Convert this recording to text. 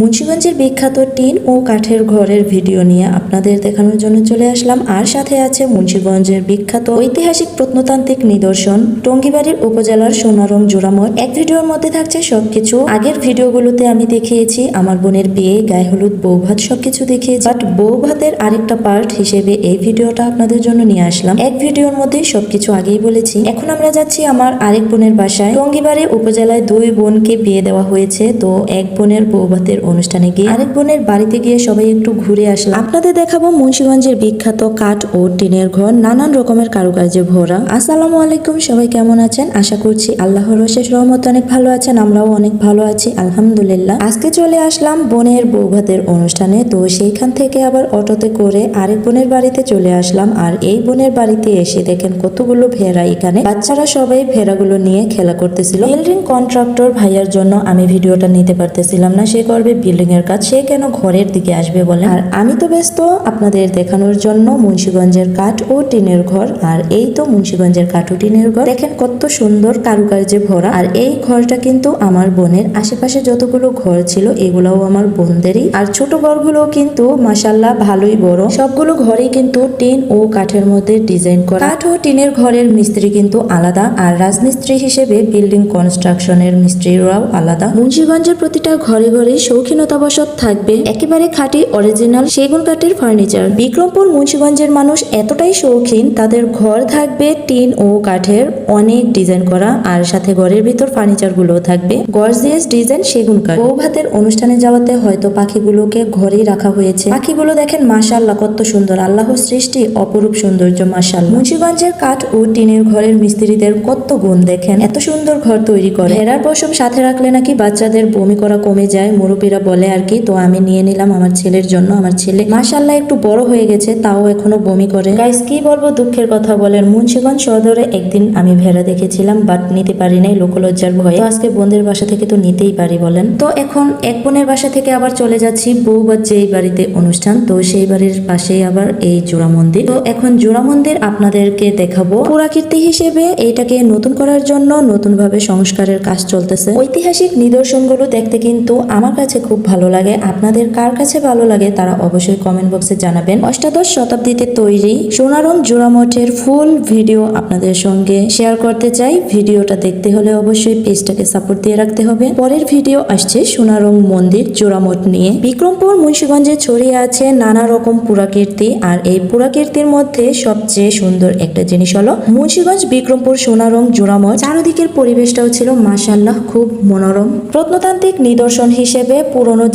মুন্সিগঞ্জের বিখ্যাত টিন ও কাঠের ঘরের ভিডিও নিয়ে আপনাদের দেখানোর জন্য চলে আসলাম। আর সাথে আছে মুন্সিগঞ্জের বিখ্যাত ঐতিহাসিক প্রত্নতান্ত্রিক নিদর্শন টঙ্গিবাড়ির উপজেলার সোনারং জোড়ামঠ। এক ভিডিওর মধ্যে থাকছে সবকিছু। আগের ভিডিওগুলোতে আমি দেখিয়েছি আমার বোনের বিয়ে, গায়ে হলুদ, বৌভাত সবকিছু দেখিয়েছি, বাট বৌভাতের আরেকটা পার্ট হিসেবে এই ভিডিওটা আপনাদের জন্য নিয়ে আসলাম। এক ভিডিওর মধ্যে সবকিছু আগেই বলেছি। এখন আমরা যাচ্ছি আমার আরেক বোনের বাসায়। টঙ্গিবাড়ি উপজেলায় দুই বোনকে বিয়ে দেওয়া হয়েছে, তো এক বোনের বৌভাতের অনুষ্ঠানে গিয়ে আরেক বোনের বাড়িতে গিয়ে সবাই একটু ঘুরে আসলাম। আপনাদের দেখাবো মুন্সিগঞ্জের বিখ্যাত কাঠ ও টিনের ঘর, নানান রকমের কারুকার্যে ভরা। আসসালামু আলাইকুম, সবাই কেমন আছেন? আশা করছি আল্লাহর অশেষ রহমত অনেক ভালো আছেন। আমরাও অনেক ভালো আছি আলহামদুলিল্লাহ। আজকে চলে আসলাম বোনের বৌভাতের অনুষ্ঠানে, তো সেইখান থেকে আবার অটোতে করে আরেক বোনের বাড়িতে চলে আসলাম। আর এই বোনের বাড়িতে এসে দেখেন কতগুলো ভেড়া, এখানে বাচ্চারা সবাই ভেড়াগুলো নিয়ে খেলা করতেছিল। বিল্ডিং কন্ট্রাক্টর ভাইয়ার জন্য আমি ভিডিওটা নিতে পারতেছিলাম না, সে করবে বিল্ডিং এর কাজ, সে কেন ঘরের দিকে আসবে বলেন। আর আমি তো ব্যস্ত আপনাদের দেখানোর জন্য মুন্সিগঞ্জের কাঠ ও টিনের ঘর। আর এই তো মুন্সিগঞ্জের কাঠ ও টিনের ঘর, দেখেন কত সুন্দর কারুকার্যে ভরা। আর এই ঘরটা কিন্তু আমার বোনের। আশেপাশে যতগুলো ঘর ছিল এগুলাও আমার বোনদেরই। আর ছোট ঘরগুলো কিন্তু মাশাআল্লাহ ভালোই বড়। সবগুলো ঘরেই কিন্তু টিন ও কাঠের মধ্যে ডিজাইন করা। কাঠ ও টিনের ঘরের মিস্ত্রি কিন্তু আলাদা, আর রাজমিস্ত্রি হিসেবে বিল্ডিং কনস্ট্রাকশনের মিস্ত্রিরাও আলাদা। মুন্সিগঞ্জের প্রতিটা ঘরে ঘরে শৌখিনতাবশত থাকবে একেবারে খাঁটি অরিজিনাল সেগুন কাঠের ফার্নিচার। বিক্রমপুর মুন্সিগঞ্জের মানুষ এতটাই শৌখিন, তাদের ঘর থাকবে টিন ও কাঠের অনেক ডিজাইন করা, আর সাথে ঘরের ভিতর ফার্নিচার গুলো থাকবে গর্জিয়াস ডিজাইন সেগুন কাঠ। বৌভাতের অনুষ্ঠানে যাওয়াতে হয়তো পাখিগুলোকে ঘরেই রাখা হয়েছে। পাখিগুলো দেখেন মাশাআল্লাহ কত সুন্দর, আল্লাহর সৃষ্টি অপরূপ সৌন্দর্য মাশাআল্লাহ। মুন্সিগঞ্জের কাঠ ও টিনের ঘরের মিস্ত্রিদের কত গুণ দেখেন, এত সুন্দর ঘর তৈরি করে। ভেড়ার পশম সাথে রাখলে নাকি বাচ্চাদের বমি করা কমে যায়, মুরব্বীরা বলে আর কি। তো আমি নিয়ে নিলাম আমার ছেলের জন্য। আমার ছেলে মাশাআল্লাহ একটু বড় হয়ে গেছে, তাও এখনো বমি করে। গাইস কি বলবো, দুঃখের কথা বলেন, মুন্সিগঞ্জ সদরে একদিন আমি ভেড়া দেখেছিলাম, বাট নিতে পারি নাই লোকলজ্জার ভয়ে। তো আজকে বোনদের বাসা থেকে তো নিতেই পারি বলেন। তো এখন এক বোনের বাসা থেকে আবার চলে যাচ্ছি বৌভাত যেই বাড়িতে অনুষ্ঠান, তো সেই বাড়ির পাশেই আবার এই জোড়া মন্দির। তো এখন জোড়া মন্দির আপনাদেরকে দেখাবো। পুরাকীর্তি হিসেবে এইটাকে নতুন করার জন্য নতুন ভাবে সংস্কারের কাজ চলতেছে। ঐতিহাসিক নিদর্শনগুলো দেখতে কিন্তু আমার কাছে খুব ভালো লাগে। আপনাদের কার কাছে ভালো লাগে তারা অবশ্যই কমেন্ট বক্সে জানাবেন। অষ্টাদশ শতাব্দীতে তৈরি সোনারং জোড়ামঠের ফুল ভিডিও আপনাদের সঙ্গে শেয়ার করতে চাই। ভিডিওটা দেখতে হলে অবশ্যই পেজটাকে সাপোর্ট দিয়ে রাখতে হবে। পরের ভিডিও আসছে সোনারং মন্দির জোড়ামঠ নিয়ে। বিক্রমপুর মুন্সিগঞ্জে ছড়িয়ে আছে নানা রকম পুরাকীর্তি, আর এই পুরাকীর্তির মধ্যে সবচেয়ে সুন্দর একটা জিনিস হলো মুন্সিগঞ্জ বিক্রমপুর সোনারং জোড়ামঠ। চারদিকের পরিবেশটাও ছিল মাশাআল্লাহ খুব মনোরম। প্রত্নতান্ত্রিক নিদর্শন হিসেবে পুরনো